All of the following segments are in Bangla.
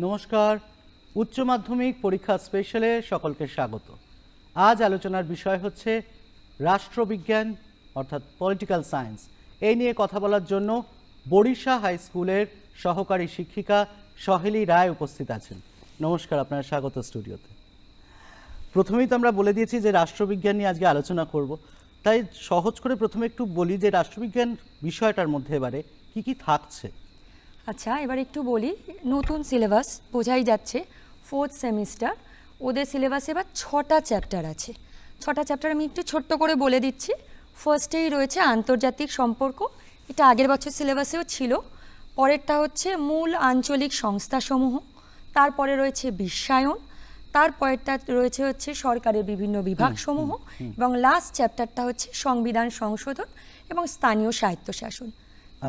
নমস্কার, উচ্চ মাধ্যমিক পরীক্ষা স্পেশালে সকলকে স্বাগত। আজ আলোচনার বিষয় হচ্ছে রাষ্ট্রবিজ্ঞান অর্থাৎ পলিটিক্যাল সায়েন্স। এই নিয়ে কথা বলার জন্য বরিশা হাই স্কুলের সহকারী শিক্ষিকা সহেলি রায় উপস্থিত আছেন। নমস্কার, আপনার স্বাগত স্টুডিওতে। প্রথমেই তো আমরা বলে দিয়েছি যে রাষ্ট্রবিজ্ঞান নিয়ে আজকে আলোচনা করব, তাই সহজ করে প্রথমে একটু বলি যে রাষ্ট্রবিজ্ঞান বিষয়টার মধ্যে এবারে কি কি থাকছে। আচ্ছা, এবার একটু বলি, নতুন সিলেবাস বোঝাই যাচ্ছে, 4th সেমিস্টার, ওদের সিলেবাসে এবার 6টা চ্যাপ্টার আছে। 6টা চ্যাপ্টার আমি একটু ছোট্ট করে বলে দিচ্ছি। ফার্স্টেই রয়েছে আন্তর্জাতিক সম্পর্ক, এটা আগের বছর সিলেবাসেও ছিল। পরেরটা হচ্ছে মূল আঞ্চলিক সংস্থাসমূহ, তারপরে রয়েছে বিশ্বায়ন, তারপরেরটা রয়েছে হচ্ছে সরকারের বিভিন্ন বিভাগসমূহ, এবং লাস্ট চ্যাপ্টারটা হচ্ছে সংবিধান সংশোধন এবং স্থানীয় স্বায়ত্তশাসন।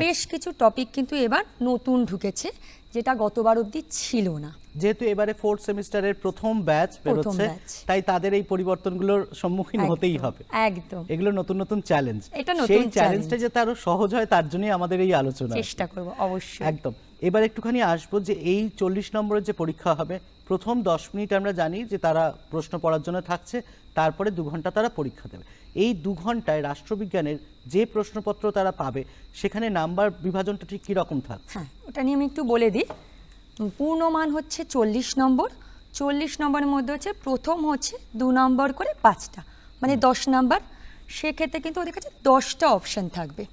বেশ কিছু টপিক কিন্তু এবার নতুন ঢুকেছে, যেটা গতবার অবধি ছিল না। যেহেতু এবারে 4th সেমিস্টারের প্রথম ব্যাচ বেরোচ্ছে, তাই তাদের এই পরিবর্তনগুলোর সম্মুখীন হতেই হবে। একদম, এগুলো নতুন নতুন চ্যালেঞ্জ, সেই চ্যালেঞ্জটা যাতে আরো সহজ হয় তার জন্যই আমাদের এই আলোচনা। চেষ্টা করব অবশ্যই। একদম। এবার একটুখানি আসবো যে এই 40 নম্বরের যে পরীক্ষা হবে, প্রথম 10 মিনিট আমরা জানি যে তারা প্রশ্ন পড়ার জন্য থাকছে, তারপরে 2 ঘন্টা তারা পরীক্ষা দেবে। এই 2 ঘন্টায় রাষ্ট্রবিজ্ঞানের যে প্রশ্নপত্র তারা পাবে সেখানে নাম্বার বিভাজনটা ঠিক কীরকম থাকছে? হ্যাঁ, ওটা নিয়ে আমি একটু বলে দিই। পূর্ণমান হচ্ছে 40 নম্বর। 40 নম্বরের মধ্যে হচ্ছে প্রথম হচ্ছে 2 নম্বর করে 5টা, মানে 10 নাম্বার। সেক্ষেত্রে কিন্তু ওদের কাছে 10টা অপশান থাকবে,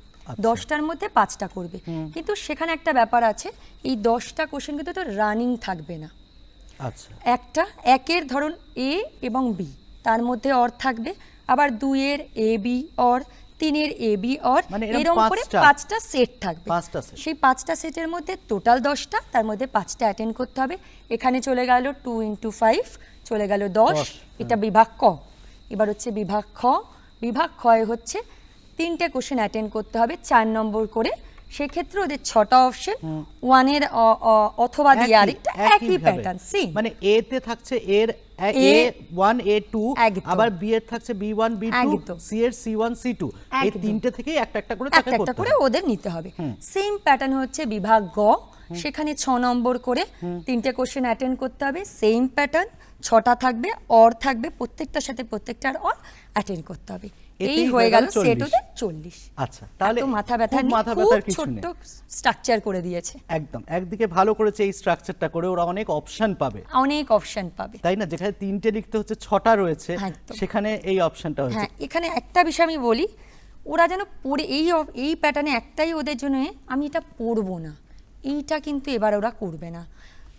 10টার মধ্যে 5টা করবে। কিন্তু সেখানে একটা ব্যাপার আছে, এই 10টা কোশ্চেন কিন্তু তো রানিং থাকবে না। আচ্ছা, একটা একের ধরুন এ এবং বি, তার মধ্যে অর থাকবে, আবার 2-এর এ বি অর, 3-এর এ বি অর, এরকম করে 5টা সেট থাকবে। সেই 5টা সেটের মধ্যে টোটাল 10টা, তার মধ্যে 5টা অ্যাটেন্ড করতে হবে। এখানে চলে গেল 2 × 5, চলে গেল 10। এটা বিভাগ ক। এবার হচ্ছে বিভাগ খ। বিভাগ খয়ে হচ্ছে 3টে কোশ্চেন অ্যাটেন্ড করতে হবে, 4 নম্বর করে। সেক্ষেত্রে ওদের 6টা অপশন, 1-এর অথবা দিয়ে আরেকটা, একই প্যাটার্ন সেম। মানে এ তে থাকছে এর A1 A2, আবার বি এর থাকছে B1 B2, সি এর C1 C2, এই তিনটে থেকে একটা একটা করে তাকে করতে হবে, ওদের নিতে হবে। সেম প্যাটার্ন হচ্ছে বিভাগ গ, সেখানে 6 নম্বর করে 3টে কোশ্চেন অ্যাটেন্ড করতে হবে, সেম প্যাটার্ন, 6টা থাকবে, অর থাকবে, প্রত্যেকটার সাথে প্রত্যেকটার অর অ্যাটেন্ড করতে হবে। এই হয়ে গেল সেট ওদের 40। আচ্ছা, তাহলে মাথা ব্যথার কিছু ছোট্ট স্ট্রাকচার করে দিয়েছে। একদম, একদিকে ভালো করেছে এই স্ট্রাকচারটা করে, ওরা অনেক অপশন পাবে, তাই না? যেখানে 3টে লিখতে হচ্ছে 6টা রয়েছে, সেখানে এই অপশনটা হচ্ছে। হ্যাঁ, এখানে একটা বিষয় আমি বলি, ওরা যেন পড়ে এই প্যাটার্নে একটাই ওদের জন্য, আমি এটা পড়বো না, এইটা কিন্তু এবার ওরা করবে না।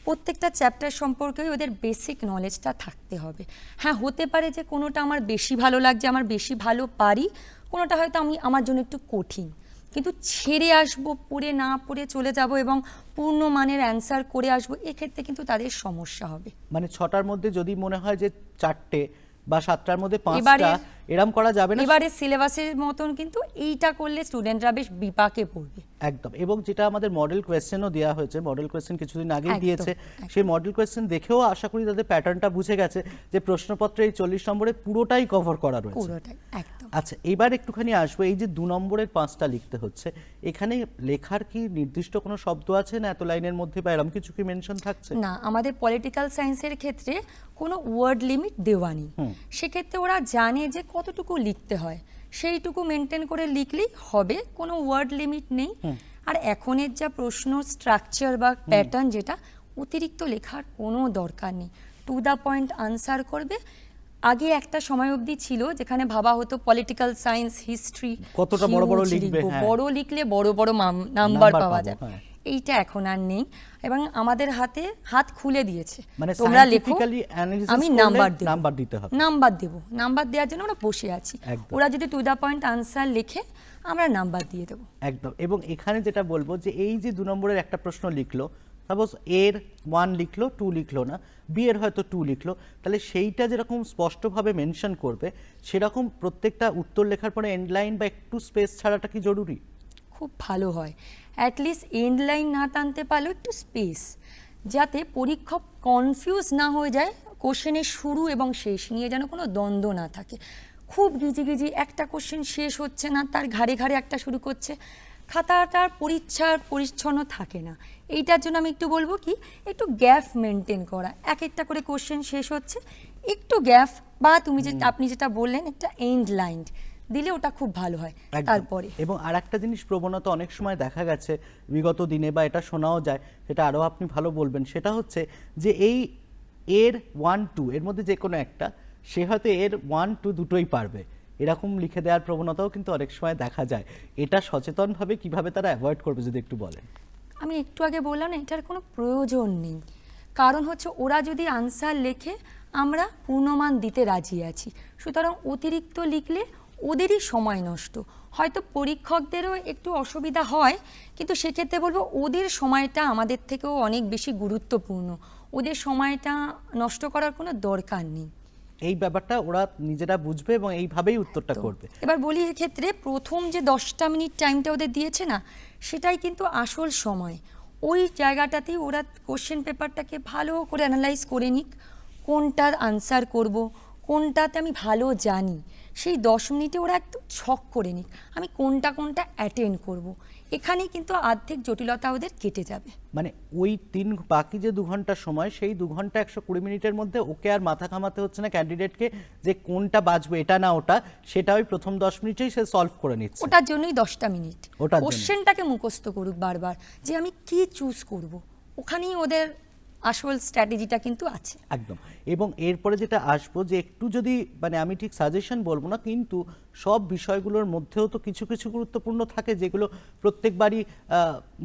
প্রত্যেকটা চ্যাপ্টার সম্পর্কে ওদের বেসিক নলেজটা থাকতে হবে। হ্যাঁ, হতে পারে যে কোনোটা আমার বেশি ভালো লাগছে, আমার বেশি ভালো পারি, কোনোটা হয়তো আমার জন্য একটু কঠিন, কিন্তু ছেড়ে আসবো, পড়ে না পড়ে চলে যাব এবং পূর্ণ মানের অ্যান্সার করে আসবো, এক্ষেত্রে কিন্তু তাদের সমস্যা হবে। মানে 6টার মধ্যে যদি মনে হয় যে 4টে বা 7টার মধ্যে 5টা, এরকম করা যাবে না। এবারে সিলেবাসের মতন কিন্তু এইটা করলে স্টুডেন্টরা বেশ বিপাকে পড়বে। একদম। এবং যেটা আমাদের মডেল কোয়েশ্চেনও দেওয়া হয়েছে, মডেল কোয়েশ্চেন কিছুদিন আগেই দিয়েছে, সেই মডেল কোয়েশ্চেন দেখেও আশা করি তাদের প্যাটার্নটা বুঝে গেছে যে প্রশ্নপত্রে এই 40 নম্বরে পুরোটাই কভার করা রয়েছে। আচ্ছা, এবার একটুখানি আসবো, এই যে 2 নম্বরের 5টা লিখতে হচ্ছে, এখানে লেখার কি নির্দিষ্ট কোনো শব্দ আছে না এত লাইনের মধ্যে, বা এরকম কিছু কি মেনশন থাকছে? না, আমাদের পলিটিক্যাল সায়েন্সের ক্ষেত্রে কোনো ওয়ার্ড লিমিট দেওয়া নেই। সেক্ষেত্রে ওরা জানে যে কতটুকু লিখতে হয়, সেইটুকু মেনটেন করে লিখলেই হবে, কোনো ওয়ার্ড লিমিট নেই। আর এখনের যা প্রশ্ন স্ট্রাকচার বা প্যাটার্ন, যেটা অতিরিক্ত লেখার কোনো দরকার নেই, টু দ্য পয়েন্ট আনসার করবে। আগে একটা সময় অবধি ছিল যেখানে ভাবা হতো পলিটিক্যাল সায়েন্স, হিস্ট্রি কতটা বড় বড় লিখবে, বড় লিখলে বড় বড় নাম্বার পাওয়া যায়, এইটা এখন আর নেই। এবং আমাদের হাত খুলে দিয়েছে, মানে তোমরা লেখো, আমি নাম্বার দিতে হবে, নাম্বার দেওয়ার জন্য আমরা বসে আছি। ওরা যদি টু দ্য পয়েন্ট আনসার লেখে, আমরা নাম্বার দিয়ে দেবো। একদম। এবং এখানে যেটা বলবো যে এই যে 2 নম্বরের একটা প্রশ্ন লিখলো, সাপোজ এর 1 লিখলো, 2 লিখলো না, বি এর হয়তো 2 লিখলো, তাহলে সেইটা যেরকম স্পষ্টভাবে মেনশন করবে, সেরকম প্রত্যেকটা উত্তর লেখার পরে এন্ড লাইন বা একটু স্পেস ছাড়াটা কি জরুরি? খুব ভালো হয়, অ্যাটলিস্ট এন্ড লাইন না টানতে পারলেও একটু স্পেস, যাতে পরীক্ষক কনফিউজ না হয়ে যায়, কোশ্চেনের শুরু এবং শেষ নিয়ে যেন কোনো দ্বন্দ্ব না থাকে। খুব গিজি একটা কোশ্চেন শেষ হচ্ছে না, তার ঘাড়ে একটা শুরু করছে, খাতাটার পরিচ্ছন্ন থাকে না। এইটার জন্য আমি একটু বলবো কি, একটু গ্যাপ মেনটেন করা, এক একটা করে কোশ্চেন শেষ হচ্ছে, একটু গ্যাপ বা তুমি যে আপনি যেটা বললেন একটা এন্ড লাইন দিলে ওটা খুব ভালো হয়। একদম। তারপরে এবং আরেকটা জিনিস প্রবণতা অনেক সময় দেখা গেছে বিগত দিনে, বা এটা শোনাও যায়, সেটা আরও আপনি ভালো বলবেন, সেটা হচ্ছে যে এই এর 1-2 এর মধ্যে যে কোনো একটা, সে হয়তো এর 1-2 দুটোই পারবে, এরকম লিখে দেওয়ার প্রবণতাও কিন্তু অনেক সময় দেখা যায়। এটা সচেতনভাবে কিভাবে তারা অ্যাভয়েড করবে যদি একটু বলেন। আমি একটু আগে বললাম না, এটার কোনো প্রয়োজন নেই। কারণ হচ্ছে ওরা যদি আনসার লেখে আমরা পূর্ণমান দিতে রাজি আছি, সুতরাং অতিরিক্ত লিখলে ওদেরই সময় নষ্ট, হয়তো পরীক্ষকদেরও একটু অসুবিধা হয়, কিন্তু সেক্ষেত্রে বলবো ওদের সময়টা আমাদের থেকেও অনেক বেশি গুরুত্বপূর্ণ, ওদের সময়টা নষ্ট করার কোনো দরকার নেই। এই ব্যাপারটা ওরা নিজেরা বুঝবে এবং এইভাবেই উত্তরটা করবে। এবার বলি এক্ষেত্রে প্রথম যে 10টা মিনিট টাইমটা ওদের দিয়েছে না, সেটাই কিন্তু আসল সময়। ওই জায়গাটাতেই ওরা কোশ্চেন পেপারটাকে ভালো করে অ্যানালাইজ করে নিক, কোনটার আনসার করব, কোনটাতে আমি ভালো জানি, সেই 10 মিনিটে ওরা একদম ছক করে নিক আমি কোনটা কোনটা অ্যাটেন্ড করব। এখানেই কিন্তু অর্ধেক জটিলতা ওদের কেটে যাবে। মানে ওই বাকি যে 2 ঘন্টা সময়, সেই 2 ঘন্টা 120 মিনিটের মধ্যে ওকে আর মাথা ঘামাতে হচ্ছে না ক্যান্ডিডেটকে যে কোনটা বাঁচবে এটা না ওটা, সেটা ওই প্রথম 10 মিনিটেই সে সলভ করে নিচ্ছে। ওটার জন্যই 10টা মিনিট ওটার জন্য। কোশ্চেনটাকে মুখস্থ করুক বারবার, যে আমি কি চুজ করব, ওখানেই ওদের আসল স্ট্র্যাটেজিটা কিন্তু আছে। একদম। এবং এরপরে যেটা আসবো, যে একটু যদি মানে আমি ঠিক সাজেশন বলবো না, কিন্তু সব বিষয়গুলোর মধ্যেও তো কিছু কিছু গুরুত্বপূর্ণ থাকে যেগুলো প্রত্যেকবারই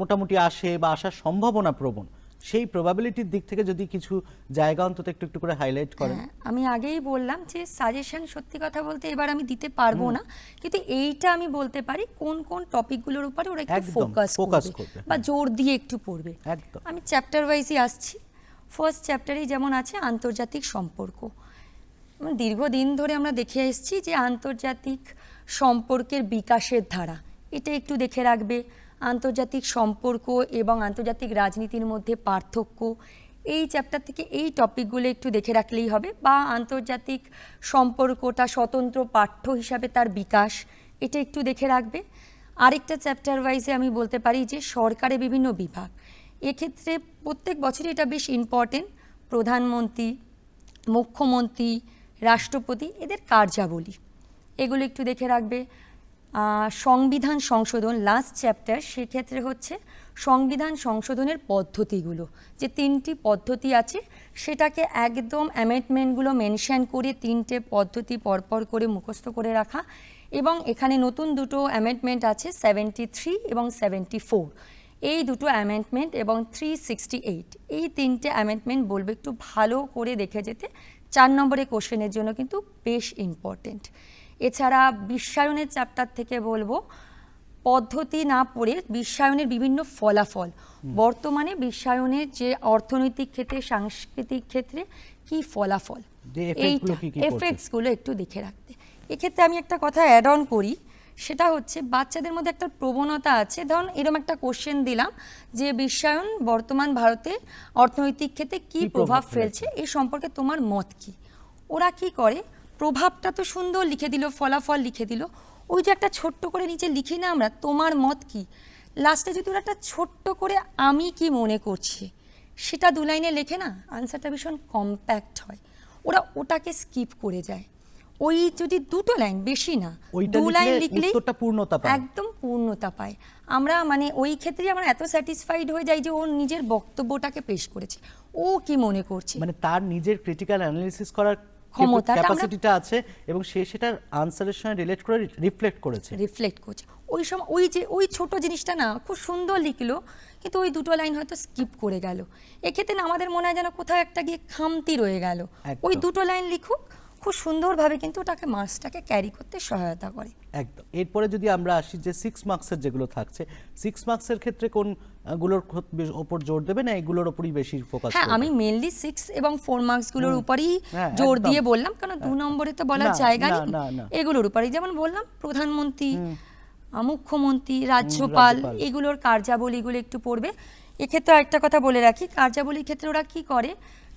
মোটামুটি আসে বা আসার সম্ভাবনা প্রবণ, সেই প্রবাবিলিটির দিক থেকে যদি কিছু জায়গা অন্তত একটু একটু করে হাইলাইট করেন। হ্যাঁ, আমি আগেই বললাম যে সাজেশন সত্যি কথা বলতে এবার আমি দিতে পারবো না, কিন্তু এইটা আমি বলতে পারি কোন কোন টপিকগুলোর উপরে ওরা একটু একদম, ফোকাস focus করবে করবে। বা জোর দিয়ে একটু পড়বে। একদম। আমি চ্যাপ্টার ওয়াইজই আসছি। ফার্স্ট চ্যাপ্টারেই যেমন আছে আন্তর্জাতিক সম্পর্ক, দীর্ঘদিন ধরে আমরা দেখে এসেছি যে আন্তর্জাতিক সম্পর্কের বিকাশের ধারা, এটা একটু দেখে রাখবে। আন্তর্জাতিক সম্পর্ক এবং আন্তর্জাতিক রাজনীতির মধ্যে পার্থক্য, এই চ্যাপ্টার থেকে এই টপিকগুলো একটু দেখে রাখলেই হবে। বা আন্তর্জাতিক সম্পর্কটা স্বতন্ত্র পাঠ্য হিসাবে তার বিকাশ, এটা একটু দেখে রাখবে। আরেকটা চ্যাপ্টার ওয়াইজে আমি বলতে পারি যে সরকারের বিভিন্ন বিভাগ, এক্ষেত্রে প্রত্যেক বছরই এটা বেশ ইম্পর্টেন্ট। প্রধানমন্ত্রী, মুখ্যমন্ত্রী, রাষ্ট্রপতি, এদের কার্যাবলী, এগুলো একটু দেখে রাখবে। সংবিধান সংশোধন লাস্ট চ্যাপ্টার, সেক্ষেত্রে হচ্ছে সংবিধান সংশোধনের পদ্ধতিগুলো, যে 3টি পদ্ধতি আছে সেটাকে একদম অ্যামেন্ডমেন্টগুলো মেনশন করে 3টে পদ্ধতি পরপর করে মুখস্থ করে রাখা। এবং এখানে নতুন দুটো অ্যামেন্ডমেন্ট আছে 73 এবং 74, এই দুটো অ্যামেন্ডমেন্ট এবং 368, এই 3টে অ্যামেন্ডমেন্ট বলবে একটু ভালো করে দেখে যেতে, 4 নম্বরের কোশ্চেনের জন্য কিন্তু বেশ ইম্পর্টেন্ট। এছাড়া বিশ্বায়নের চ্যাপ্টার থেকে বলবো পদ্ধতি না পড়ে বিশ্বায়নের বিভিন্ন ফলাফল, বর্তমানে বিশ্বায়নের যে অর্থনৈতিক ক্ষেত্রে, সাংস্কৃতিক ক্ষেত্রে কি ফলাফল, এফেক্টসগুলো একটু দেখে রাখতে। এক্ষেত্রে আমি একটা কথা অ্যাড অন করি, সেটা হচ্ছে বাচ্চাদের মধ্যে একটা প্রবণতা আছে, ধরুন এরকম একটা কোশ্চেন দিলাম যে বিশ্বায়ন বর্তমান ভারতে অর্থনৈতিক ক্ষেত্রে কি প্রভাব ফেলছে, এই সম্পর্কে তোমার মত কি। ওরা কি করে, প্রভাবটা তো সুন্দর লিখে দিল, ফলাফল লিখে দিল, ওই যে একটা ছোট্ট করে নিচে লিখি না আমরা তোমার মত কি, লাস্টে যদি ওরা একটা ছোট্ট করে আমি কি মনে করছি সেটা 2 লাইনে লেখে না, আনসারটা ভীষণ কম্প্যাক্ট হয়, ওরা ওটাকে স্কিপ করে যায়। ওই যদি 2 লাইন, বেশি না, 2 লাইন লিখলেই একদম পূর্ণতা পায়। আমরা মানে ওই ক্ষেত্রে আমরা এত স্যাটিসফাইড হয়ে যাই যে ও নিজের বক্তব্যটাকে পেশ করেছে, ও কি মনে করছে, মানে তার নিজের ক্রিটিক্যাল অ্যানালিসিস করার ক্ষমতা, ক্যাপাসিটিটা আছে এবং সে সেটার আনসারের সঙ্গে রিলেট করে রিফ্লেক্ট করছে। ওই সময় ওই যে ওই ছোট জিনিসটা না খুব সুন্দর লিখলো, কিন্তু ওই 2 লাইন হয়তো স্কিপ করে গেল, এক্ষেত্রে না আমাদের মনে হয় যেন কোথাও একটা গিয়ে খামতি রয়ে গেল। ওই 2 লাইন লিখুক খুব সুন্দরভাবে, কিন্তু ওটাকে মার্কসটাকে ক্যারি করতে সহায়তা করে। একদম। এরপরে যদি আমরা আসি যে 6 মার্কসের যেগুলো থাকছে, 6 মার্কসের ক্ষেত্রে কোনগুলোর ওপর জোর দেবে না এগুলোর উপরই বেশি ফোকাস করবে? হ্যাঁ, আমি মেইনলি 6 এবং 4 মার্কসগুলোর উপরই জোর দিয়ে বললাম, কারণ 2 নম্বরে তো বলার জায়গা নেই, এগুলোর উপরই যেমন বললাম প্রধানমন্ত্রী, মুখ্যমন্ত্রী, রাজ্যপাল, এগুলোর কার্যাবলীগুলো একটু পড়বে। এক্ষেত্রে একটা কথা বলে রাখি, কার্যাবলীর ক্ষেত্রে ওরা কি করে,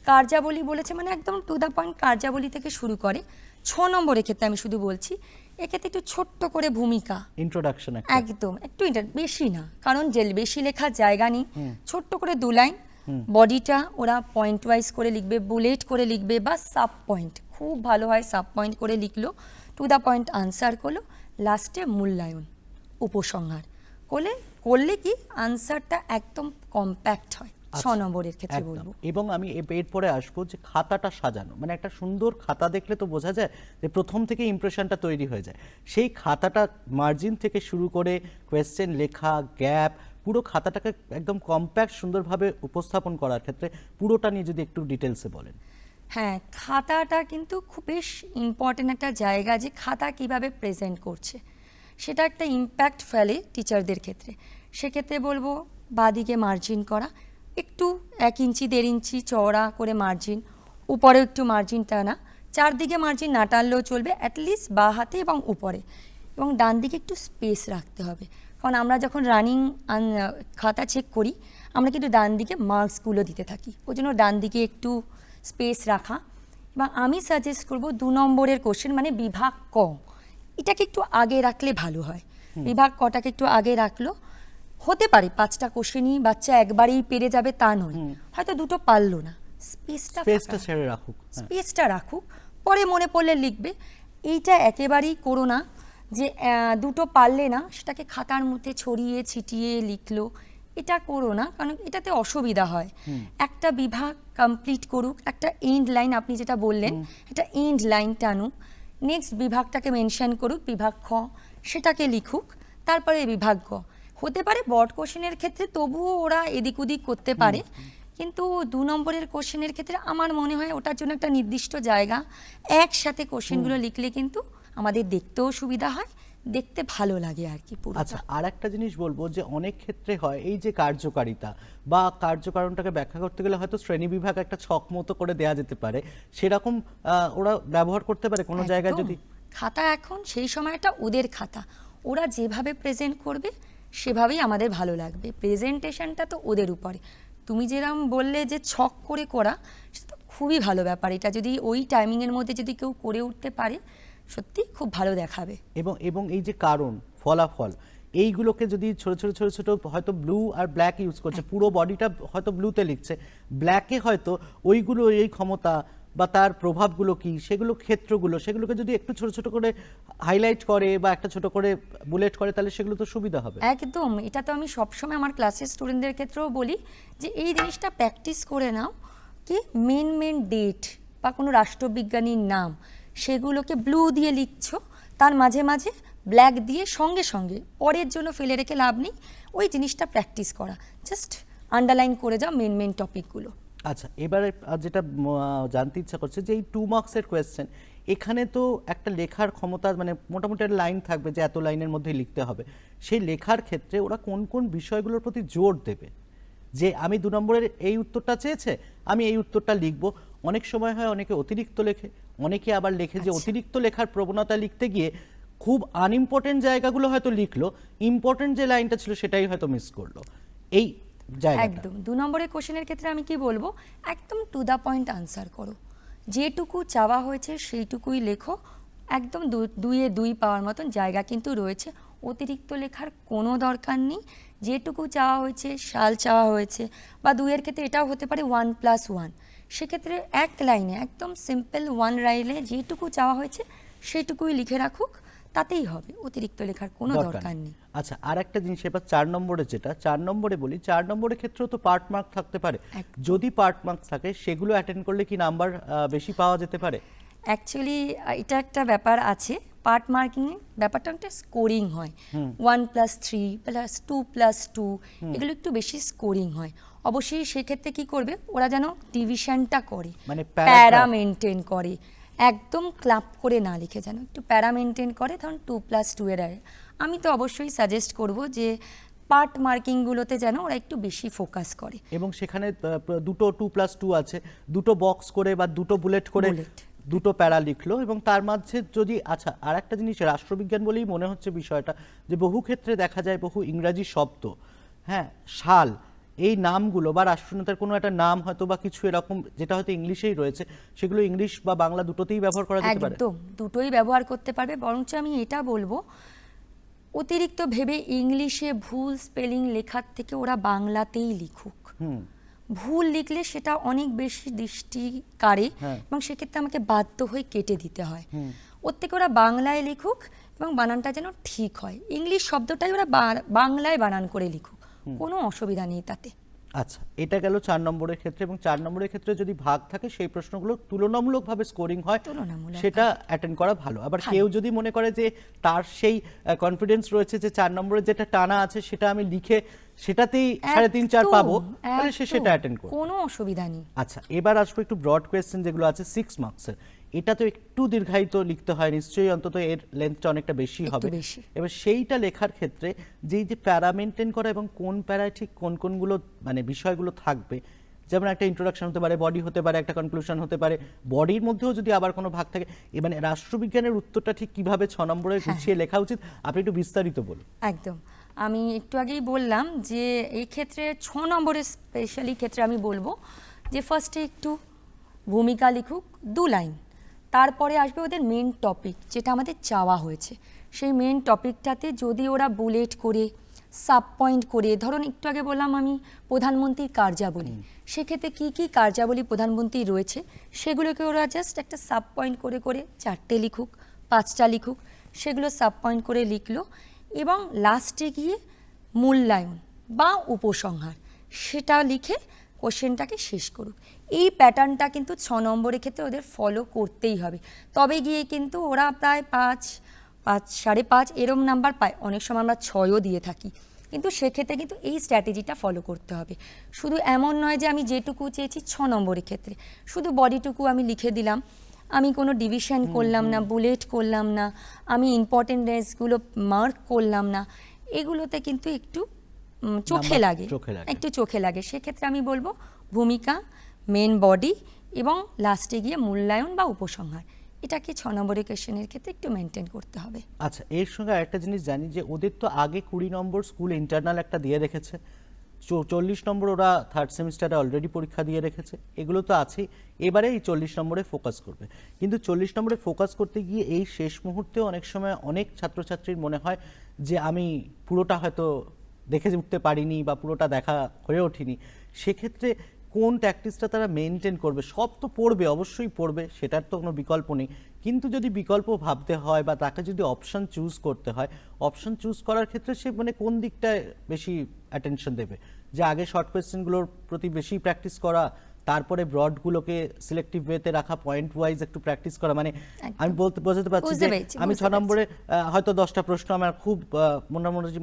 কার্যাবলী বলেছে মানে একদম টু দ্য পয়েন্ট কার্যাবলী থেকে শুরু করে। 6 নম্বরের ক্ষেত্রে আমি শুধু বলছি এক্ষেত্রে একটু ছোট্ট করে ভূমিকা, ইন্ট্রোডাকশন একদম একটু বেশি না, কারণ যে বেশি লেখার জায়গা নেই, ছোট্ট করে 2 লাইন। বডিটা ওরা পয়েন্ট ওয়াইজ করে লিখবে, বুলেট করে লিখবে, বা সাব পয়েন্ট, খুব ভালো হয় সাব পয়েন্ট করে লিখলো, টু দ্য পয়েন্ট আনসার করলো, লাস্টে মূল্যায়ন উপসংহার করলে কি আনসারটা একদম কম্প্যাক্ট হয়। 6 নম্বরের ক্ষেত্রে বলবো। এবং আমি এরপরে আসবো যে খাতাটা সাজানো, মানে একটা সুন্দর খাতা দেখলে তো বোঝা যায় যে প্রথম থেকে ইমপ্রেশনটা তৈরি হয়ে যায়। সেই খাতাটা মার্জিন থেকে শুরু করে কোয়েশ্চেন লেখা, গ্যাপ, পুরো খাতাটাকে একদম কম্প্যাক্ট সুন্দরভাবে উপস্থাপন করার ক্ষেত্রে পুরোটা নিয়ে যদি একটু ডিটেলসে বলেন। হ্যাঁ, খাতাটা কিন্তু খুব বেশ ইম্পর্টেন্ট একটা জায়গা, যে খাতা কিভাবে প্রেজেন্ট করছে সেটা একটা ইম্প্যাক্ট ফেলে টিচারদের ক্ষেত্রে। সেক্ষেত্রে বলবো বাঁদিকে মার্জিন করা, একটু 1 ইঞ্চি 1.5 ইঞ্চি চওড়া করে মার্জিন, উপরেও একটু মার্জিন টানা, চারদিকে মার্জিন না টানলেও চলবে, অ্যাটলিস্ট বাঁ হাতে এবং উপরে, এবং ডান দিকে একটু স্পেস রাখতে হবে। কারণ আমরা যখন রানিং খাতা চেক করি, আমরা কিন্তু ডান দিকে মার্কসগুলো দিতে থাকি, ওই জন্য ডান দিকে একটু স্পেস রাখা। এবং আমি সাজেস্ট করব 2 নম্বরের কোশ্চেন, মানে বিভাগ ক, এটাকে একটু আগে রাখলে ভালো হয়। বিভাগ কটাকে একটু আগে রাখলো, হতে পারে 5টা কোশ্চেনই বাচ্চা একবারেই পেরে যাবে তা নয়, হয়তো 2টো পারলো না, স্পেসটা ছেড়ে রাখুক, স্পেসটা রাখুক, পরে মনে পড়লে লিখবে। এইটা একেবারেই করো না যে 2টো পারলে না সেটাকে খাতার মধ্যে ছড়িয়ে ছিটিয়ে লিখলো, এটা করো না, কারণ এটাতে অসুবিধা হয়। একটা বিভাগ কমপ্লিট করুক, একটা এন্ড লাইন, আপনি যেটা বললেন একটা এন্ড লাইন টানুক, নেক্সট বিভাগটাকে মেনশন করুক, বিভাগ খ সেটাকে লিখুক, তারপরে বিভাগ গ। হতে পারে বড় কোশ্চেনের ক্ষেত্রে তবুও ওরা এদিক ওদিক করতে পারে, কিন্তু 2 নম্বরের কোশ্চেনের ক্ষেত্রে আমার মনে হয় ওটার জন্য একটা নির্দিষ্ট জায়গা, একসাথে কোশ্চেনগুলো লিখলে কিন্তু আমাদের দেখতেও সুবিধা হয়, দেখতে ভালো লাগে আর কি পুরো। আচ্ছা, আর একটা জিনিস বলবো যে অনেক ক্ষেত্রে হয় এই যে কার্যকারিতা বা কার্যকারণটাকে ব্যাখ্যা করতে গেলে হয়তো শ্রেণী বিভাগ একটা ছক মতো করে দেয়া যেতে পারে, সেরকম ওরা ব্যবহার করতে পারে কোনো জায়গায় যদি। খাতা এখন সেই সময়টা ওদের খাতা, ওরা যেভাবে প্রেজেন্ট করবে সেভাবেই আমাদের ভালো লাগবে, প্রেজেন্টেশনটা তো ওদের উপরে। তুমি যেরকম বললে যে ছক করে করা, সেটা তো খুবই ভালো ব্যাপার, এটা যদি ওই টাইমিংয়ের মধ্যে যদি কেউ করে উঠতে পারে সত্যি খুব ভালো দেখাবে। এবং এই যে কারণ ফলাফল এইগুলোকে যদি ছোট ছোট ছোট ছোট হয়তো ব্লু আর ব্ল্যাক ইউজ করছে, পুরো বডিটা হয়তো ব্লুতে লিখছে, ব্ল্যাকে হয়তো ওইগুলো এই ক্ষমতা বা তার প্রভাবগুলো কি, সেগুলো ক্ষেত্রগুলো, সেগুলোকে যদি একটু ছোট ছোট করে হাইলাইট করে বা একটা ছোট করে বুলেট করে, তাহলে সেগুলো তো সুবিধা হবে। একদম, এটা তো আমি সবসময় আমার ক্লাসের স্টুডেন্টদের ক্ষেত্রেও বলি যে এই জিনিসটা প্র্যাকটিস করে নাও, কি মেন ডেট বা কোনো রাষ্ট্রবিজ্ঞানীর নাম সেগুলোকে ব্লু দিয়ে লিখছো, তার মাঝে মাঝে ব্ল্যাক দিয়ে সঙ্গে সঙ্গে, পরের জন্য ফেলে রেখে লাভ নেই, ওই জিনিসটা প্র্যাকটিস করা, জাস্ট আন্ডারলাইন করে যাও মেন টপিকগুলো। আচ্ছা, এবারে যেটা জানতে ইচ্ছা করছে যে এই 2 মার্কসের কোয়েশ্চেন, এখানে তো একটা লেখার ক্ষমতা, মানে মোটামুটি একটা লাইন থাকবে যে এত লাইনের মধ্যে লিখতে হবে, সেই লেখার ক্ষেত্রে ওরা কোন কোন বিষয়গুলোর প্রতি জোর দেবে, যে আমি 2 নম্বরের এই উত্তরটা চেয়েছে, আমি এই উত্তরটা লিখব। অনেক সময় হয় অনেকে অতিরিক্ত লেখে, অনেকে আবার লেখে যে অতিরিক্ত লেখার প্রবণতা লিখতে গিয়ে খুব আনইম্পর্টেন্ট জায়গাগুলো হয়তো লিখলো, ইম্পর্টেন্ট যে লাইনটা ছিল সেটাই হয়তো মিস করলো। এই একদম 2 নম্বরের কোশ্চেনের ক্ষেত্রে আমি কি বলবো, একদম টু দ্য পয়েন্ট আনসার করো, যেটুকু চাওয়া হয়েছে সেইটুকুই লেখো, একদম 2-এ 2 পাওয়ার মতন জায়গা কিন্তু রয়েছে, অতিরিক্ত লেখার কোনো দরকার নেই। যেটুকু চাওয়া হয়েছে, সাল চাওয়া হয়েছে, বা 2-এর ক্ষেত্রে এটাও হতে পারে 1+1, সেক্ষেত্রে এক লাইনে একদম সিম্পল 1 লাইনে যেটুকু চাওয়া হয়েছে সেইটুকুই লিখে রাখুক, তাতেই হবে, অতিরিক্ত লেখার কোনো দরকার নেই। আচ্ছা, আর একটা জিনিস এবার 4 নম্বরে, যেটা 4 নম্বরে বলি, 4 নম্বরের ক্ষেত্রেও তো পার্ট মার্ক থাকতে পারে, যদি পার্ট মার্ক থাকে সেগুলো অ্যাটেন্ড করলে কি নাম্বার বেশি পাওয়া যেতে পারে? অ্যাকচুয়ালি এটা একটা ব্যাপার আছে, পার্ট মার্কিংয়ে ব্যাপারটা একটা স্কোরিং হয়, 1+3+2+2 এগুলো একটু বেশি স্কোরিং হয়। অবশ্যই সেক্ষেত্রে কি করবে ওরা, যেন ডিভিশনটা করে, মানে প্যারা মেনটেন করে, একদম ক্লাব করে না লিখে, যেন একটু প্যারা মেনটেন করে, ধরুন 2+2 এর আগে। আমি তো অবশ্যই সাজেস্ট করব যে পার্ট মার্কিংগুলোতে যেন ওরা একটু বেশি ফোকাস করে, এবং সেখানে দুটো 2+2 আছে, দুটো বক্স করে বা দুটো বুলেট করে দুটো প্যারা লিখলো, এবং তার মাঝে যদি, আচ্ছা আর একটা জিনিস রাষ্ট্রবিজ্ঞান বলেই মনে হচ্ছে বিষয়টা, যে বহু ক্ষেত্রে দেখা যায় বহু ইংরাজি শব্দ, হ্যাঁ, সাল, এই নামগুলো বা রাষ্ট্রনেতার কোনো একটা নাম হয়তো বা কিছু এরকম যেটা হয়তো ইংলিশেই রয়েছে, সেগুলো ইংলিশ বা বাংলা দুটোতেই ব্যবহার করা যেতে পারে? একদম দুটোই ব্যবহার করতে পারবে, বরঞ্চ আমি এটা বলবো অতিরিক্ত ভেবে ইংলিশে ভুল স্পেলিং লেখার থেকে ওরা বাংলাতেই লিখুক। ভুল লিখলে সেটা অনেক বেশি দৃষ্টি কাড়ে এবং সেক্ষেত্রে আমাকে বাধ্য হয়ে কেটে দিতে হয়। ওর থেকে ওরা বাংলায় লিখুক এবং বানানটা যেন ঠিক হয়। ইংলিশ শব্দটাই ওরা বাংলায় বানান করে লিখুক, কোনো অসুবিধা নেই তাতে। আচ্ছা, এটা গেল 4 নম্বরের ক্ষেত্রে। এবং 4 নম্বরের ক্ষেত্রে যদি ভাগ থাকে সেই প্রশ্নগুলো তুলনামূলকভাবে স্কোরিং হয়, সেটা অ্যাটেন্ড করা ভালো। আবার কেউ যদি মনে করে যে তার সেই কনফিডেন্স রয়েছে যে 4 নম্বরের যেটা টানা আছে সেটা আমি লিখে সেটাতেই 3.5 4 পাবো, তাহলে সে সেটা অ্যাটেন্ড করবে, কোনো অসুবিধা নেই। আচ্ছা, এবার আসবো একটু ব্রড কোয়েশ্চেন যেগুলো আছে 6 মার্কসের। এটা তো একটু দীর্ঘায়িত লিখতে হয় নিশ্চয়ই, অন্তত এর লেন্থটা অনেকটা বেশি হবে। এবার সেইটা লেখার ক্ষেত্রে যেই যে প্যারা মেনটেন করা এবং কোন প্যারায় ঠিক কোন কোনগুলো মানে বিষয়গুলো থাকবে, যেমন একটা ইন্ট্রোডাকশন হতে পারে, বডি হতে পারে, একটা কনক্লুশন হতে পারে, বডির মধ্যেও যদি আবার কোনো ভাগ থাকে, মানে রাষ্ট্রবিজ্ঞানের উত্তরটা ঠিক কিভাবে 6 নম্বরে গুছিয়ে লেখা উচিত, আপনি একটু বিস্তারিত বলুন। একদম, আমি একটু আগেই বললাম যে এই ক্ষেত্রে 6 নম্বরের স্পেশালি ক্ষেত্রে আমি বলবো যে ফার্স্টে একটু ভূমিকা লিখুক 2 লাইন, তারপরে আসবে ওদের মেন টপিক যেটা আমাদের চাওয়া হয়েছে। সেই মেন টপিকটাতে যদি ওরা বুলেট করে সাব পয়েন্ট করে, ধরুন একটু আগে বললাম আমি প্রধানমন্ত্রীর কার্যাবলী, সেক্ষেত্রে কী কী কার্যাবলী প্রধানমন্ত্রী রয়েছে সেগুলোকে ওরা জাস্ট একটা সাব পয়েন্ট করে করে 4টে লিখুক, 5টা লিখুক, সেগুলো সাব পয়েন্ট করে লিখলো এবং লাস্টে গিয়ে মূল্যায়ন বা উপসংহার সেটা লিখে কোশ্চেনটাকে শেষ করুক। এই প্যাটার্নটা কিন্তু 6 নম্বরের ক্ষেত্রে ওদের ফলো করতেই হবে, তবে গিয়ে কিন্তু ওরা প্রায় 5, 5.5 এরম নাম্বার পায়। অনেক সময় আমরা 6ও দিয়ে থাকি, কিন্তু সেক্ষেত্রে কিন্তু এই স্ট্র্যাটেজিটা ফলো করতে হবে। শুধু এমন নয় যে আমি যেটুকু চেয়েছি 6 নম্বরের ক্ষেত্রে শুধু বডিটুকু আমি লিখে দিলাম, আমি কোনো ডিভিশন করলাম না, বুলেট করলাম না, আমি ইম্পর্টেন্ট ডেসগুলো মার্ক করলাম না, এগুলোতে কিন্তু একটু চোখে লাগে, একটু চোখে লাগে। সেক্ষেত্রে আমি বলবো ভূমিকা, মেন বডি এবং লাস্টে গিয়ে মূল্যায়ন বা উপসংহার, এটাকে 6 নম্বরের কোশ্চেনের ক্ষেত্রে একটু মেনটেন করতে হবে। আচ্ছা, এর সঙ্গে আরেকটা জিনিস জানি যে ওদের তো আগে 20 নম্বর স্কুল ইন্টারনাল একটা দিয়ে রেখেছে, 40 নম্বর ওরা থার্ড সেমিস্টারে অলরেডি পরীক্ষা দিয়ে রেখেছে, এগুলো তো আছেই। এবারে এই 40 নম্বরে ফোকাস করবে, কিন্তু 40 নম্বরে ফোকাস করতে গিয়ে এই শেষ মুহূর্তে অনেক সময় অনেক ছাত্রছাত্রীর মনে হয় যে আমি পুরোটা হয়তো দেখে উঠতে পারিনি বা পুরোটা দেখা হয়ে ওঠেনি। সেক্ষেত্রে কোন ট্যাকটিক্সটা তারা মেনটেন করবে? সব তো পড়বে, অবশ্যই পড়বে, সেটার তো কোনো বিকল্প নেই, কিন্তু যদি বিকল্প ভাবতে হয় বা তাকে যদি অপশন চুজ করতে হয়, অপশন চুজ করার ক্ষেত্রে সে মানে কোন দিকটায় বেশি অ্যাটেনশন দেবে? যে আগে শর্ট কোয়েশ্চেনগুলোর প্রতি বেশি প্র্যাকটিস করা, তারপরে ব্রডগুলোকে সিলেক্টিভ ওয়েতে রাখা, পয়েন্ট ওয়াইজ একটু প্র্যাকটিস করা, মানে আমি বোঝাতে পারছি যে আমি 6 নম্বরে হয়তো 10টা প্রশ্ন আমার খুব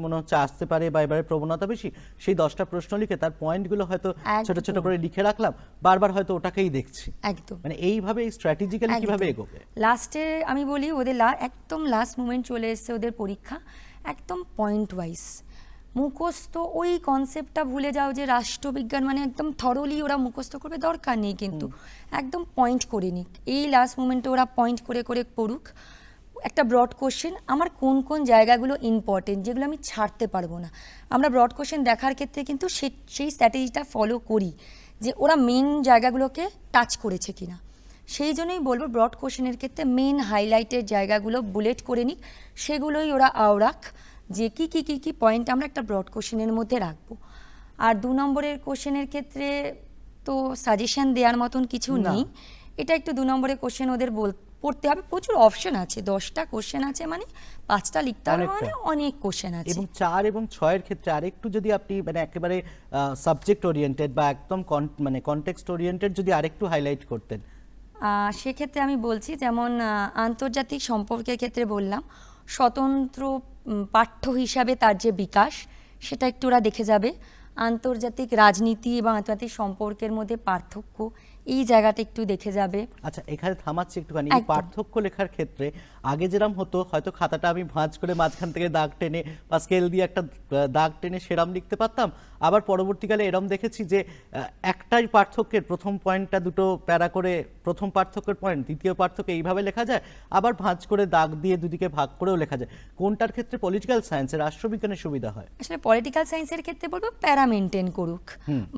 মনে হচ্ছে আসতে পারে বা এবারে প্রবণতা বেশি, সেই 10টা প্রশ্ন লিখে তার পয়েন্টগুলো হয়তো ছোট ছোট করে লিখে রাখলাম, বারবার হয়তো ওটাকেই দেখছি। একদম, মানে এইভাবে স্ট্র্যাটেজিক্যালি কিভাবে এগোবে? লাস্টে আমি বলি ওদের একদম লাস্ট মোমেন্ট চলে এসেছে ওদের পরীক্ষা, একদম পয়েন্ট ওয়াইজ মুখস্থ, ওই কনসেপ্টটা ভুলে যাও যে রাষ্ট্রবিজ্ঞান মানে একদম থরলি ওরা মুখস্থ করবে, দরকার নেই, কিন্তু একদম পয়েন্ট করে নিক। এই লাস্ট মোমেন্টে ওরা পয়েন্ট করে করে পড়ুক। একটা ব্রড কোশ্চেন আমার কোন কোন জায়গাগুলো ইম্পর্টেন্ট যেগুলো আমি ছাড়তে পারবো না, আমরা ব্রড কোশ্চেন দেখার ক্ষেত্রে কিন্তু সেই স্ট্র্যাটেজিটা ফলো করি যে ওরা মেন জায়গাগুলোকে টাচ করেছে কিনা। সেই জন্যই বলবো ব্রড কোশ্চেনের ক্ষেত্রে মেন হাইলাইটের জায়গাগুলো বুলেট করে নিক, সেগুলোই ওরা আওড়াক যে কী কী কী কী পয়েন্ট আমরা একটা ব্রড কোশ্চেনের মধ্যে রাখবো। আর 2 নম্বরের কোশ্চেনের ক্ষেত্রে তো সাজেশন দেওয়ার মতন কিছু নেই, এটা একটু 2 নম্বরের কোশ্চেন ওদের পড়তে হবে, প্রচুর অপশন আছে, 10টা কোশ্চেন আছে, মানে 5টা লিখতে হবে, মানে অনেক কোশ্চেন আছে। এবং 4 এবং 6 এর ক্ষেত্রে আরেকটু যদি আপনি মানে একেবারে সাবজেক্ট ওরিয়েন্টেড বা একদম মানে কনটেক্সট ওরিয়েন্টেড যদি আরেকটু হাইলাইট করতেন। সেক্ষেত্রে আমি বলছি, যেমন আন্তর্জাতিক সম্পর্কের ক্ষেত্রে বললাম স্বতন্ত্র পাঠ্য হিসাবে তার যে বিকাশ সেটা একটু ওরা দেখে যাবে, আন্তর্জাতিক রাজনীতি এবং আন্তর্জাতিক সম্পর্কের মধ্যে পার্থক্য এই জায়গাটা একটু দেখে যাবে। আচ্ছা, এখানে থামাচ্ছি একটুখানি। এই একদম। পার্থক্য লেখার ক্ষেত্রে আগে যেরকম হতো, হয়তো খাতাটা আমি ভাঁজ করে মাঝখান থেকে দাগ টেনে বা স্কেল দিয়ে একটা দাগ টেনে সেরাম লিখতে পারতাম। আবার পরবর্তীকালে এরম দেখেছি যে একটাই পার্থক্যের প্রথম পয়েন্টটা দুটো প্যারা করে প্রথম পার্থক্যের পয়েন্ট, দ্বিতীয় পার্থক্য এইভাবে লেখা যায়, আবার ভাঁজ করে দাগ দিয়ে দুদিকে ভাগ করেও লেখা যায়। কোনটার ক্ষেত্রে পলিটিক্যাল সায়েন্সের রাষ্ট্রবিজ্ঞানের সুবিধা হয়? আসলে পলিটিক্যাল সায়েন্সের ক্ষেত্রে বলবো প্যারা মেনটেন করুক,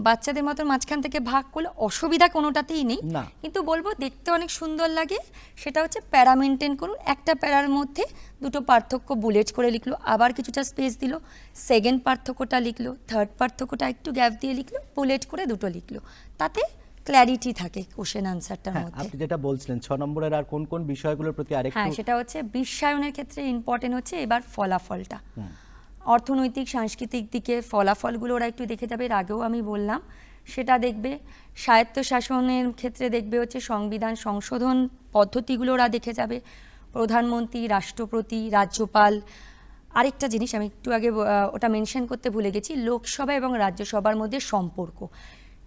বাচ্চাদের মতো মাঝখান থেকে ভাগ করলে অসুবিধা কোনোটাতেই নেই, না। কিন্তু বলবো দেখতে অনেক সুন্দর লাগে, সেটা হচ্ছে প্যারা মেনটেন করুন। একটা প্যারার মধ্যে দুটো পার্থক্য বুলেট করে লিখলো, আবার কিছুটা স্পেস দিল, সেকেন্ড পার্থক্যটা লিখলো, থার্ড পার্থক্যটা একটু গ্যাপ দিয়ে লিখলো, বুলেট করে দুটো লিখলো, তাতে ক্ল্যারিটি থাকে কোশ্চেন আনসারটার হ্যাঁ, মধ্যে। আপনি যেটা বলছিলেন 6 নম্বরের আর কোন কোন বিষয়গুলোর প্রতি হ্যাঁ, আরেকটু। সেটা হচ্ছে বিশ্বায়নের ক্ষেত্রে ইম্পর্টেন্ট হচ্ছে এবার ফলাফলটা, অর্থনৈতিক সাংস্কৃতিক দিকে ফলাফলগুলো ওরা একটু দেখে যাবে, এর আগেও আমি বললাম সেটা দেখবে। স্বায়ত্তশাসনের ক্ষেত্রে দেখবে হচ্ছে সংবিধান সংশোধন পদ্ধতিগুলো ওরা দেখে যাবে, প্রধানমন্ত্রী, রাষ্ট্রপতি, রাজ্যপাল। আরেকটা জিনিস আমি একটু আগে ওটা মেনশন করতে ভুলে গেছি, লোকসভা এবং রাজ্যসভার মধ্যে সম্পর্ক।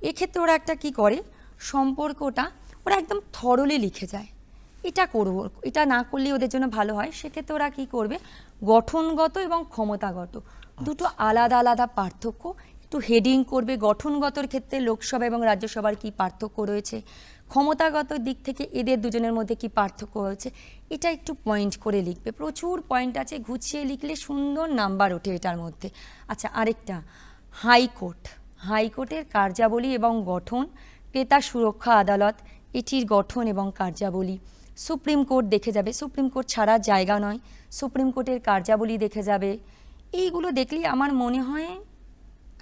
এক্ষেত্রে ওরা একটা কি করে, সম্পর্কটা ওরা একদম থরলি লিখে যায়, এটা করব, এটা না করলে ওদের জন্য ভালো হয়। সেক্ষেত্রে ওরা কি করবে, গঠনগত এবং ক্ষমতাগত দুটো আলাদা আলাদা পার্থক্য একটু হেডিং করবে। গঠনগতর ক্ষেত্রে লোকসভা এবং রাজ্যসভার কি পার্থক্য রয়েছে, ক্ষমতাগত দিক থেকে এদের দুজনের মধ্যে কি পার্থক্য রয়েছে, এটা একটু পয়েন্ট করে লিখবে। প্রচুর পয়েন্ট আছে, গুছিয়ে লিখলে সুন্দর নাম্বার ওঠে এটার মধ্যে। আচ্ছা, আরেকটা হাইকোর্ট, হাইকোর্টের কার্যাবলী এবং গঠন, ক্রেতা সুরক্ষা আদালত এটির গঠন এবং কার্যাবলী, সুপ্রিম কোর্ট দেখে যাবে, সুপ্রিম কোর্ট ছাড়া জায়গা নয়, সুপ্রিম কোর্টের কার্যাবলী দেখে যাবে। এইগুলো দেখলেই আমার মনে হয়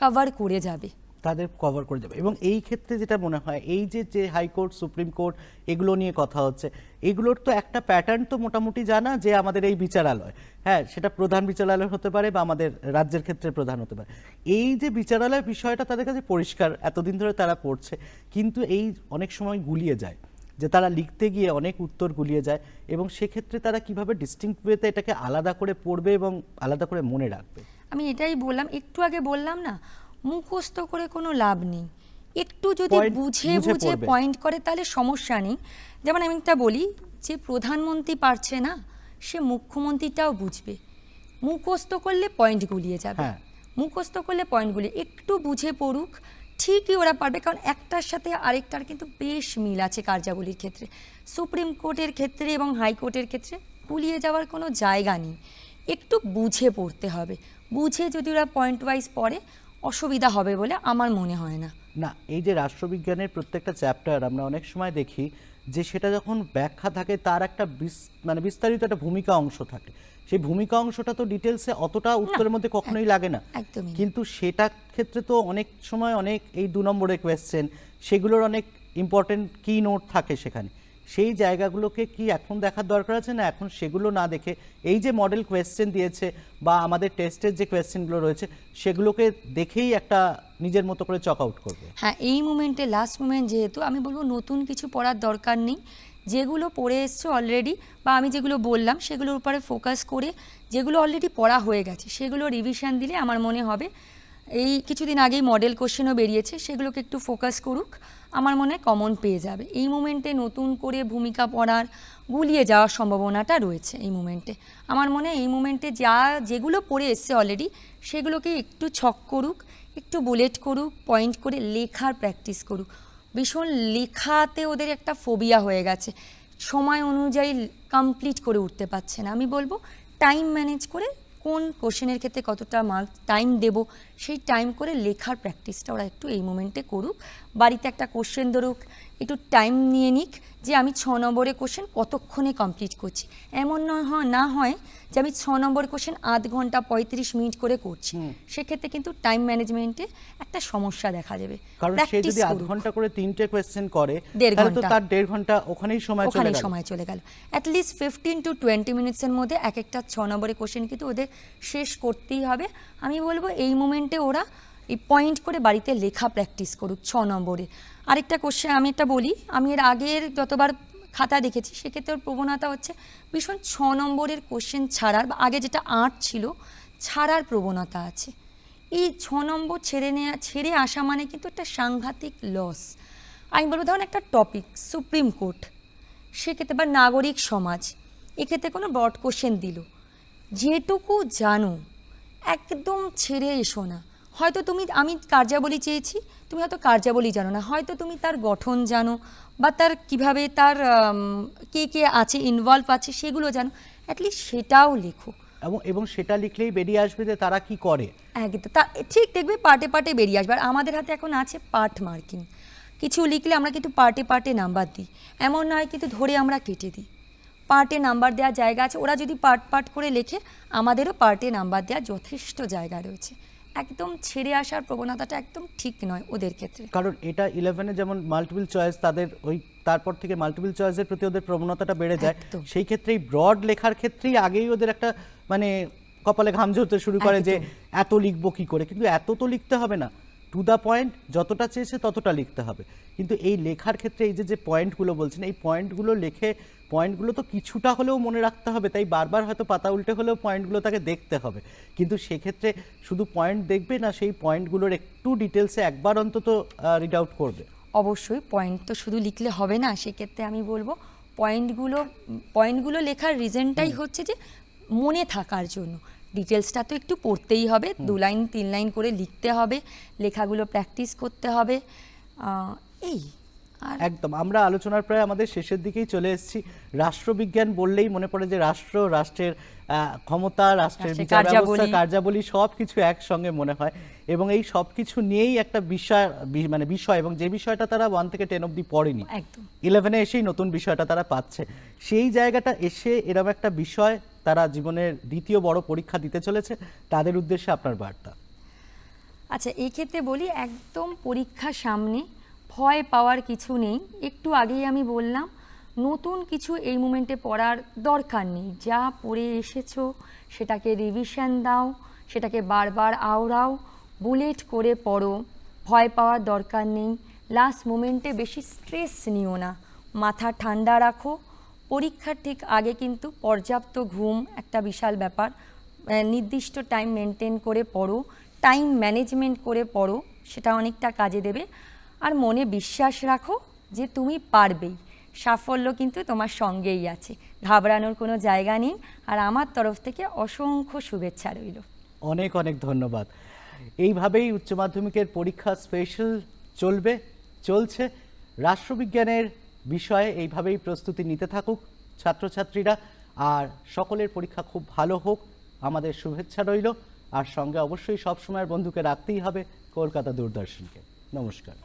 কভার করে যাবে, তাদের কভার করে যাবে। এবং এই ক্ষেত্রে যেটা মনে হয়, এই যে যে হাইকোর্ট, সুপ্রিম কোর্ট এগুলো নিয়ে কথা হচ্ছে, এগুলোর তো একটা প্যাটার্ন তো মোটামুটি জানা, যে আমাদের এই বিচারালয়, হ্যাঁ সেটা প্রধান বিচারালয় হতে পারে বা আমাদের রাজ্যের ক্ষেত্রে প্রধান হতে পারে, এই যে বিচারালয় বিষয়টা তাদের কাছে পরিষ্কার, এতদিন ধরে তারা পড়ছে, কিন্তু এই অনেক সময় গুলিয়ে যায়, যে তারা লিখতে গিয়ে অনেক উত্তর গুলিয়ে যায়, এবং সেক্ষেত্রে তারা কিভাবে ডিস্টিংক্ট ওয়েতে এটাকে আলাদা করে পড়বে এবং আলাদা করে মনে রাখবে। আমি এটাই বললাম, একটু আগে বললাম না, মুখস্থ করে কোনো লাভ নেই, একটু যদি Point বুঝে বুঝে বুঝে পড়বে। পয়েন্ট করে তাহলে সমস্যা নেই। যেমন আমি একটা বলি, যে প্রধানমন্ত্রী পারছে না সে মুখ্যমন্ত্রীটাও বুঝবে, মুখস্থ করলে পয়েন্ট গুলিয়ে যাবে, হ্যাঁ। মুখস্থ করলে পয়েন্টগুলি একটু বুঝে পড়ুক, ঠিকই ওরা পারবে। কারণ একটার সাথে আরেকটার কিন্তু বেশ মিল আছে কার্যাবলীর ক্ষেত্রে, সুপ্রিম কোর্টের ক্ষেত্রে এবং হাইকোর্টের ক্ষেত্রে গুলিয়ে যাওয়ার কোনো জায়গা নেই, একটু বুঝে পড়তে হবে। বুঝে যদি ওরা পয়েন্ট ওয়াইজ পড়ে অসুবিধা হবে বলে আমার মনে হয় না। না, এই যে রাষ্ট্রবিজ্ঞানের প্রত্যেকটা চ্যাপ্টার আমরা অনেক সময় দেখি যে সেটা যখন ব্যাখ্যা থাকে তার একটা মানে বিস্তারিত একটা ভূমিকা অংশ থাকে, সেই ভূমিকা অংশটা তো ডিটেলসে অতটা উত্তরের মধ্যে কখনোই লাগে না, একদমই না। কিন্তু সেটা ক্ষেত্রে তো অনেক সময় অনেক এই 2 নম্বরের কোয়েশ্চেন, সেগুলোর অনেক ইম্পর্টেন্ট কি নোট থাকে সেখানে, সেই জায়গাগুলোকে কি এখন দেখার দরকার আছে না এখন সেগুলো না দেখে এই যে মডেল কোয়েশ্চেন দিয়েছে বা আমাদের টেস্টের যে কোয়েশ্চেনগুলো রয়েছে সেগুলোকে দেখেই একটা নিজের মতো করে চক আউট করবে? হ্যাঁ, এই মুমেন্টে লাস্ট মুমেন্ট যেহেতু, আমি বলবো নতুন কিছু পড়ার দরকার নেই, যেগুলো পড়ে এসছো অলরেডি বা আমি যেগুলো বললাম সেগুলোর উপরে ফোকাস করে, যেগুলো অলরেডি পড়া হয়ে গেছে সেগুলো রিভিশন দিলে আমার মনে হবে, এই কিছুদিন আগেই মডেল কোশ্চেনও বেরিয়েছে সেগুলোকে একটু ফোকাস করুক, আমার মনে হয় কমন পেয়ে যাবে। এই মুমেন্টে নতুন করে ভূমিকা পড়ার গুলিয়ে যাওয়ার সম্ভাবনাটা রয়েছে এই মুমেন্টে। আমার মনে হয় এই মুমেন্টে যেগুলো পড়ে এসছে অলরেডি সেগুলোকে একটু ছক করুক, একটু বুলেট করুক, পয়েন্ট করে লেখার প্র্যাকটিস করুক। ভীষণ লেখাতে ওদের একটা ফোবিয়া হয়ে গেছে, সময় অনুযায়ী কমপ্লিট করে উঠতে পারছে না। আমি বলবো টাইম ম্যানেজ করে কোন কোশ্চেনের ক্ষেত্রে কতটা মার্ক টাইম দেব, সেই টাইম করে লেখার প্র্যাকটিসটা ওরা একটু এই মোমেন্টে করুক। বাড়িতে একটা কোশ্চেন ধরুক, একটু টাইম নিয়ে নিক যে আমি 6 নম্বরের কোশ্চেন কতক্ষণে কমপ্লিট করছি, এমন না হয় যে আমি 6 নম্বরের কোশ্চেন আধ ঘন্টা 35 মিনিট করে করছি, সেক্ষেত্রে কিন্তু টাইম ম্যানেজমেন্টে একটা সমস্যা দেখা যাবে। কারণ সে যদি আধ ঘন্টা করে 3টে কোয়েশ্চেন করে তাহলে তো তার 1.5 ঘন্টা ওখানেই সময় চলে গেল। অ্যাটলিস্ট 15 to 20 মিনিটসের মধ্যে এক একটা 6 নম্বরের কোশ্চেন কিন্তু ওদের শেষ করতেই হবে। আমি বলবো এই মোমেন্টে ওরা এই পয়েন্ট করে বাড়িতে লেখা প্র্যাকটিস করুক 6 নম্বরে। আরেকটা কোশ্চেন আমি একটা বলি, আমি এর আগের যতবার খাতা দেখেছি সেক্ষেত্রে ওর প্রবণতা হচ্ছে ভীষণ 6 নম্বরের কোশ্চেন ছাড়ার, বা আগে যেটা 8 ছিল ছাড়ার প্রবণতা আছে। এই 6 নম্বর ছেড়ে আসা মানে কিন্তু একটা সাংঘাতিক লস। আমি বলবো ধরুন একটা টপিক সুপ্রিম কোর্ট, সেক্ষেত্রে বা নাগরিক সমাজ, এক্ষেত্রে কোনো ব্রড কোশ্চেন দিল, যেটুকু জানো একদম ছেড়ে এসো না। হয়তো আমি কার্যাবলী চেয়েছি, তুমি হয়তো কার্যাবলী জানো না, হয়তো তুমি তার গঠন জানো বা তার কিভাবে তার কে কে আছে ইনভলভ আছে সেগুলো জানো, অ্যাটলিস্ট সেটাও লেখো। এবং সেটা লিখলেই বেরিয়ে আসবে যে তারা কি করে। একদম তা ঠিক দেখবে, পার্টে পার্টে বেরিয়ে আসবে। আর আমাদের হাতে এখন আছে পার্ট মার্কিং, কিছু লিখলে আমরা কিন্তু পার্টে পার্টে নাম্বার দিই, এমন নয় কিন্তু ধরে আমরা কেটে দিই। পার্টে নাম্বার দেওয়ার জায়গা আছে, ওরা যদি পার্ট পার্ট করে লেখে আমাদেরও পার্টে নাম্বার দেওয়ার যথেষ্ট জায়গা রয়েছে। একদম ছেড়ে আসার প্রবণতাটা একদম ঠিক নয় ওদের ক্ষেত্রে। কারণ এটা 11-এ যেমন মাল্টিপল চয়েস, তাদের তারপর থেকে মাল্টিপল চয়েসের প্রতি ওদের প্রবণতাটা বেড়ে যায়। একদম। সেই ক্ষেত্রেই ব্রড লেখার ক্ষেত্রেই আগেই ওদের একটা মানে কপালে ঘাম ঝরতে শুরু করে যে এত লিখবো কি করে। কিন্তু এত তো লিখতে হবে না, টু দ্য পয়েন্ট, যতটা চেয়েছে ততটা লিখতে হবে। কিন্তু এই লেখার ক্ষেত্রে এই যে পয়েন্টগুলো বলছেন, এই পয়েন্টগুলো লেখে পয়েন্টগুলো তো কিছুটা হলেও মনে রাখতে হবে, তাই বারবার হয়তো পাতা উল্টে হলেও পয়েন্টগুলো তাকে দেখতে হবে। কিন্তু সেক্ষেত্রে শুধু পয়েন্ট দেখবে না, সেই পয়েন্টগুলোর একটু ডিটেলসে একবার অন্তত রিড আউট করবে। অবশ্যই পয়েন্ট তো শুধু লিখলে হবে না, সেক্ষেত্রে আমি বলবো পয়েন্টগুলো লেখার রিজনটাই হচ্ছে যে মনে থাকার জন্য। ডিটেলসটা তো একটু পড়তেই হবে, 2 লাইন 3 লাইন করে লিখতে হবে, লেখাগুলো প্র্যাকটিস করতে হবে। এই আর একদম, আমরা আলোচনার প্রায় আমাদের শেষের দিকেই চলে এসেছি। রাষ্ট্রবিজ্ঞান বললেই মনে পড়ে যে রাষ্ট্রের ক্ষমতা, রাষ্ট্রের বিচার ব্যবস্থা, কার্যাবলী সব কিছু একসঙ্গে মনে হয়। এবং এই সব কিছু নিয়েই একটা বিষয় এবং যে বিষয়টা তারা 1 থেকে 10 অবধি পড়েনি, একদম 11-এ এসেই নতুন বিষয়টা তারা পাচ্ছে। সেই জায়গাটা এসে এরকম একটা বিষয় তারা জীবনের দ্বিতীয় বড় পরীক্ষা দিতে চলেছে, তাদের উদ্দেশ্যে আপনার বার্তা। আচ্ছা, এই ক্ষেত্রে বলি একদম পরীক্ষা সামনে, ভয় পাওয়ার কিছু নেই। একটু আগেই আমি বললাম নতুন কিছু এই মোমেন্টে পড়ার দরকার নেই, যা পড়ে এসেছো সেটাকে রিভিশন দাও, সেটাকে বারবার আওড়াও, বুলেট করে পড়ো, ভয় পাওয়ার দরকার নেই। লাস্ট মোমেন্টে বেশি স্ট্রেস নিও না, মাথা ঠান্ডা রাখো। পরীক্ষার ঠিক আগে কিন্তু পর্যাপ্ত ঘুম একটা বিশাল ব্যাপার, নির্দিষ্ট টাইম মেনটেন করে পড়ো, টাইম ম্যানেজমেন্ট করে পড়ো, সেটা অনেকটা কাজে দেবে। আর মনে বিশ্বাস রাখো যে তুমি পারবেই, সাফল্য কিন্তু তোমার সঙ্গেই আছে, ঘাবড়ানোর কোনো জায়গা নেই। আর আমার তরফ থেকে অসংখ্য শুভেচ্ছা রইল। অনেক অনেক ধন্যবাদ। এইভাবেই উচ্চ মাধ্যমিকের পরীক্ষা স্পেশাল চলছে। রাষ্ট্রবিজ্ঞানের বিষয়ে এইভাবেই প্রস্তুতি নিতে থাকুক ছাত্রছাত্রীরা, আর সকলের পরীক্ষা খুব ভালো হোক, আমাদের শুভেচ্ছা রইল। আর সঙ্গে অবশ্যই সবসময়ের বন্ধুকে রাখতেই হবে কলকাতা দূরদর্শনকে। নমস্কার।